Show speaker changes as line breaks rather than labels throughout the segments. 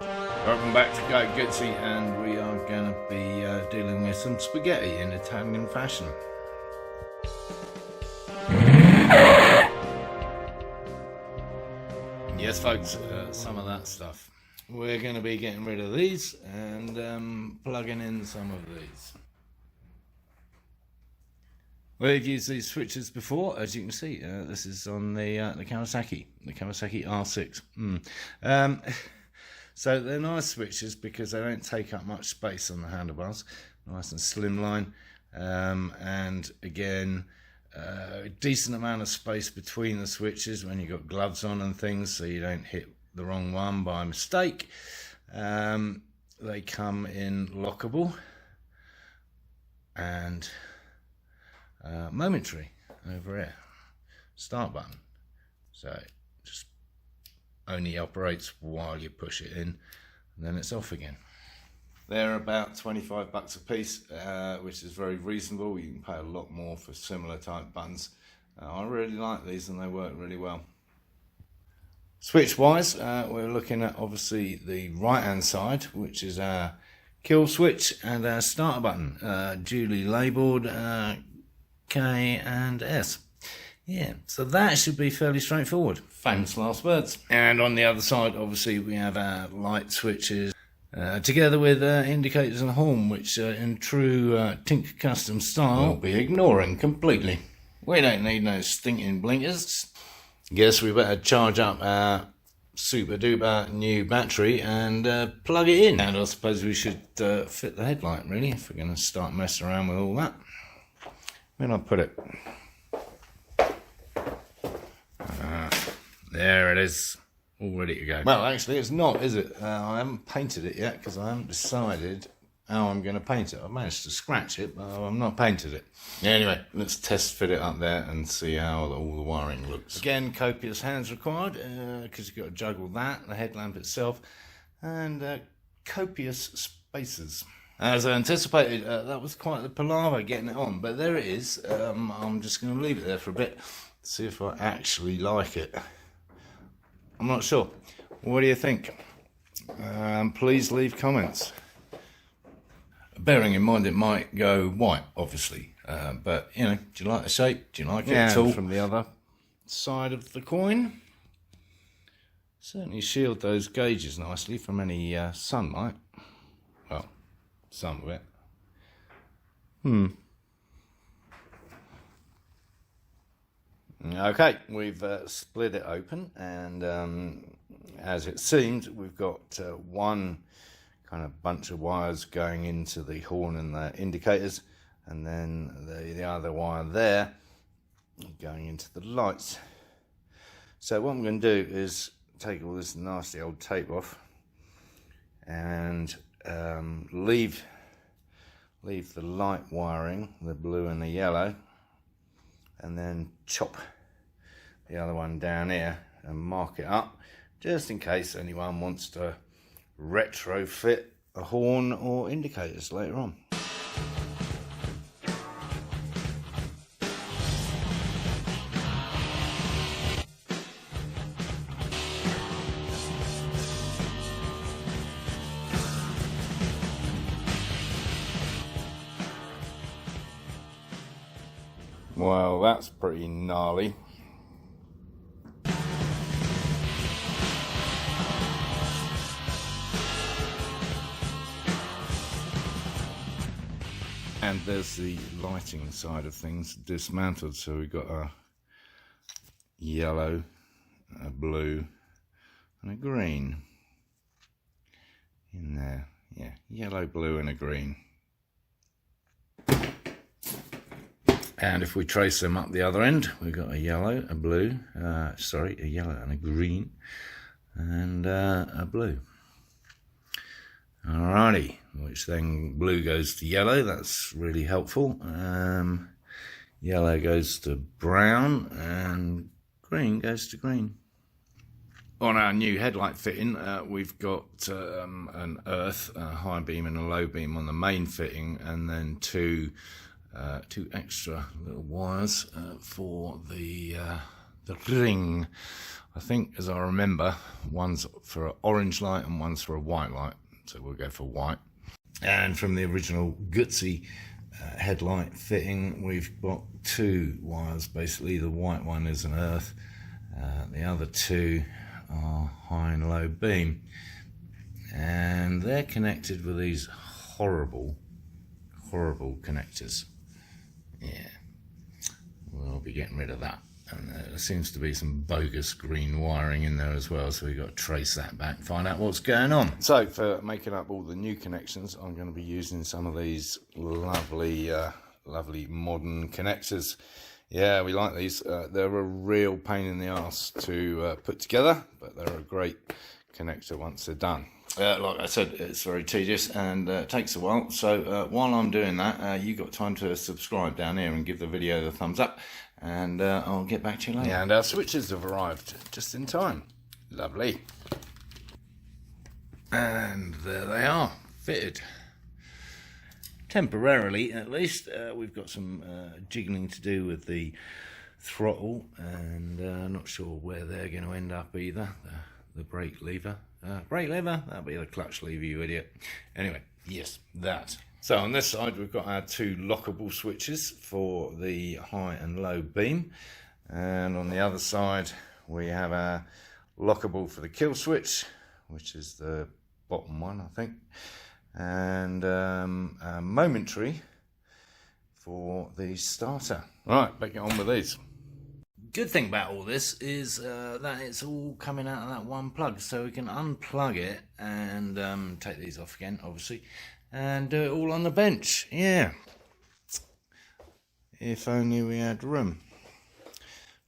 Welcome back to Moto Guzzi, and we are going to be dealing with some spaghetti in Italian fashion. Yes folks, some of that stuff. We're going to be getting rid of these and plugging in some of these. We've used these switches before, as you can see. This is on the Kawasaki R6. So they're nice switches because they don't take up much space on the handlebars, nice and slimline, and again, a decent amount of space between the switches when you've got gloves on and things, so you don't hit the wrong one by mistake. They come in lockable and momentary over here, start button, so just only operates while you push it in, and then it's off again. They're about 25 bucks a piece, which is very reasonable. You can pay a lot more for similar type buttons. I really like these and they work really well. Switch wise, we're looking at obviously the right hand side, which is our kill switch and our starter button, duly labelled K and S. Yeah, so that should be fairly straightforward. Famous last words. And on the other side, obviously, we have our light switches, together with indicators and horn, which in true Tink Custom style, we'll be ignoring completely. We don't need no stinking blinkers. Guess we better charge up our super duper new battery and plug it in. And I suppose we should fit the headlight, really, if we're going to start messing around with all that. Where'd I put it? There it is, all ready to go. Well, actually it's not, is it? I haven't painted it yet because I haven't decided how I'm going to paint it. I've managed to scratch it, but I've not painted it. Anyway, let's test fit it up there and see how all the wiring looks. Again, copious hands required because you've got to juggle that, the headlamp itself, and copious spaces. As I anticipated, that was quite the palaver getting it on, but there it is. I'm just going to leave it there for a bit, see if I actually like it. I'm not sure. What do you think? Please leave comments. Bearing in mind it might go white, obviously, but you know, do you like the shape? Do you like it at all? From the other side of the coin, certainly shield those gauges nicely from any sunlight. Well, some of it. Okay, we've split it open, and as it seems, we've got one kind of bunch of wires going into the horn and the indicators, and then the other wire there going into the lights. So what I'm going to do is take all this nasty old tape off and leave the light wiring, the blue and the yellow, and then chop the other one down here and mark it up, just in case anyone wants to retrofit a horn or indicators later on. Well, that's pretty gnarly. And there's the lighting side of things dismantled, so we've got a yellow, a blue and a green in there. Yeah, yellow, blue and a green. And if we trace them up the other end, we've got a yellow, a blue, a yellow and a green, and a blue. Alrighty, which then blue goes to yellow, that's really helpful. Yellow goes to brown, and green goes to green. On our new headlight fitting, we've got an earth, a high beam and a low beam on the main fitting, and then two extra little wires for the ring I think, as I remember, one's for an orange light and one's for a white light, so we'll go for white. And from the original Guzzi headlight fitting, we've got two wires. Basically, the white one is an earth, the other two are high and low beam, and they're connected with these horrible connectors. Yeah, we'll be getting rid of that. And there seems to be some bogus green wiring in there as well, so we've got to trace that back, find out what's going on. So for making up all the new connections, I'm going to be using some of these lovely modern connectors. Yeah, we like these. They're a real pain in the arse to put together, but they're a great connector once they're done. Like I said, it's very tedious and takes a while. So while I'm doing that, you've got time to subscribe down here and give the video the thumbs up, and I'll get back to you later. Yeah, and our switches have arrived just in time. Lovely. And there they are, fitted. Temporarily, at least. We've got some jiggling to do with the throttle, and not sure where they're going to end up either. The brake lever. Brake lever? That'll be the clutch lever, you idiot. Anyway, yes, that. So on this side, we've got our two lockable switches for the high and low beam. And on the other side, we have our lockable for the kill switch, which is the bottom one, I think. And a momentary for the starter. Right, back on with these. Good thing about all this is that it's all coming out of that one plug, so we can unplug it and take these off again, obviously, and do it all on the bench. Yeah, if only we had room.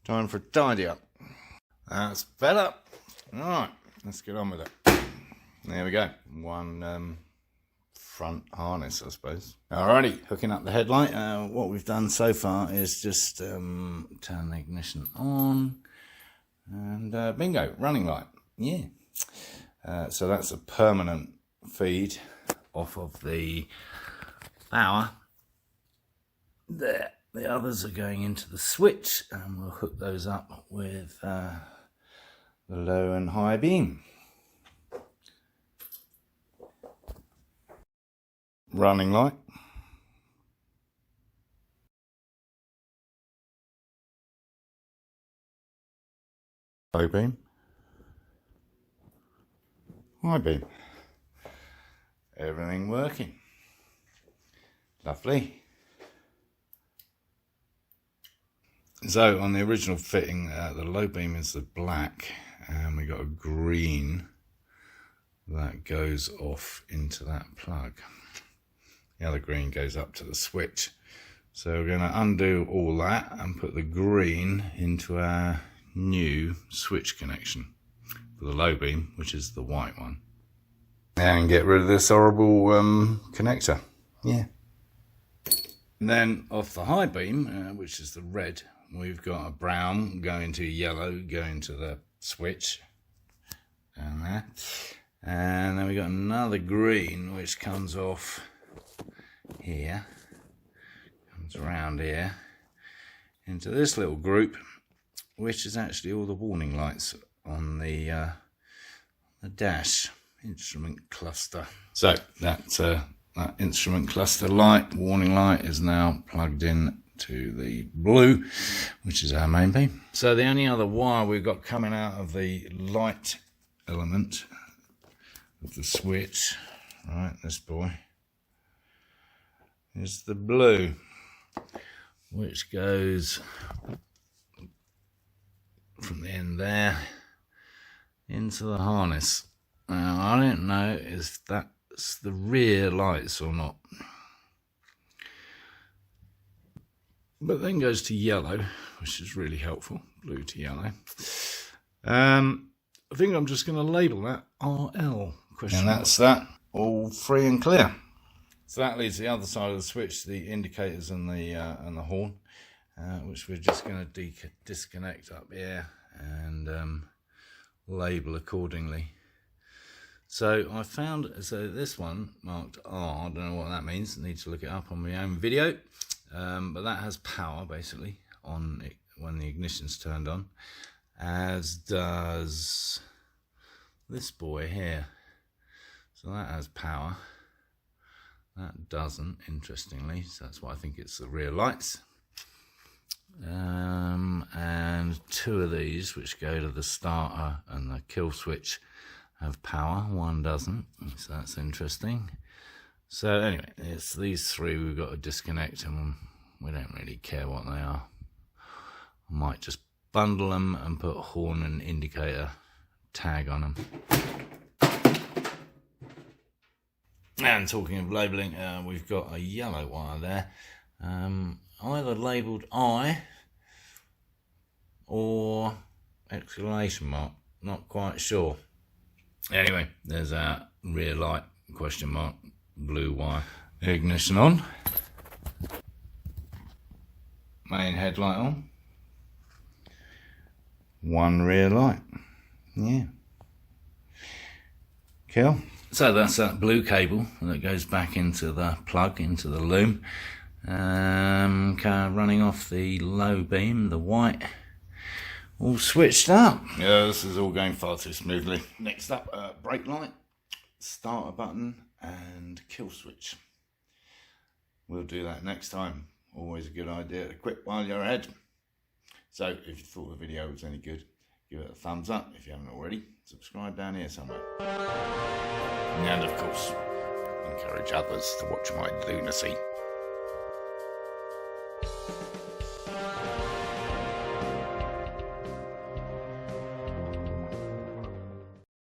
Time for a tidy up. That's better. All right, let's get on with it. There we go. One front harness, I suppose. Alrighty, hooking up the headlight. What we've done so far is just turn the ignition on, and bingo, running light. Yeah. So that's a permanent feed off of the power. There. The others are going into the switch, and we'll hook those up with the low and high beam. Running light. Low beam. High beam. Everything working. Lovely. So on the original fitting, the low beam is the black, and we got a green that goes off into that plug. The other green goes up to the switch. So we're going to undo all that and put the green into our new switch connection for the low beam, which is the white one. And get rid of this horrible connector. Yeah. And then off the high beam, which is the red, we've got a brown going to yellow, going to the switch. Down there. And then we've got another green, which comes off here, comes around here into this little group, which is actually all the warning lights on the dash instrument cluster. So that instrument cluster light, warning light, is now plugged in to the blue, which is our main beam. So the only other wire we've got coming out of the light element of the switch, right, this boy, is the blue, which goes from the end there into the harness. Now, I don't know if that's the rear lights or not, but then goes to yellow, which is really helpful, blue to yellow. I think I'm just going to label that RL question. And that's that, all free and clear. So that leaves the other side of the switch, the indicators and the horn, which we're just going to disconnect up here and label accordingly. So I found, so this one marked R, I don't know what that means, I need to look it up on my own video, but that has power basically on it when the ignition's turned on. as does this boy here. So that has power. That doesn't, interestingly, so that's why I think it's the rear lights. And two of these, which go to the starter and the kill switch, have power. One doesn't, so that's interesting. So anyway, it's these three we've got to disconnect, and we don't really care what they are. I might just bundle them and put a horn and indicator tag on them. And talking of labelling, we've got a yellow wire there, either labelled I or exclamation mark, not quite sure. Anyway, there's our rear light, question mark, blue wire. Ignition on, main headlight on, one rear light, yeah, cool. So that's that blue cable that goes back into the plug, into the loom, running off the low beam, the white, all switched up. Yeah, this is all going far too smoothly. Next up, brake light, starter button and kill switch. We'll do that next time. Always a good idea to quit while you're ahead. So if you thought the video was any good, give it a thumbs up. If you haven't already, subscribe down here somewhere. And of course, encourage others to watch my lunacy.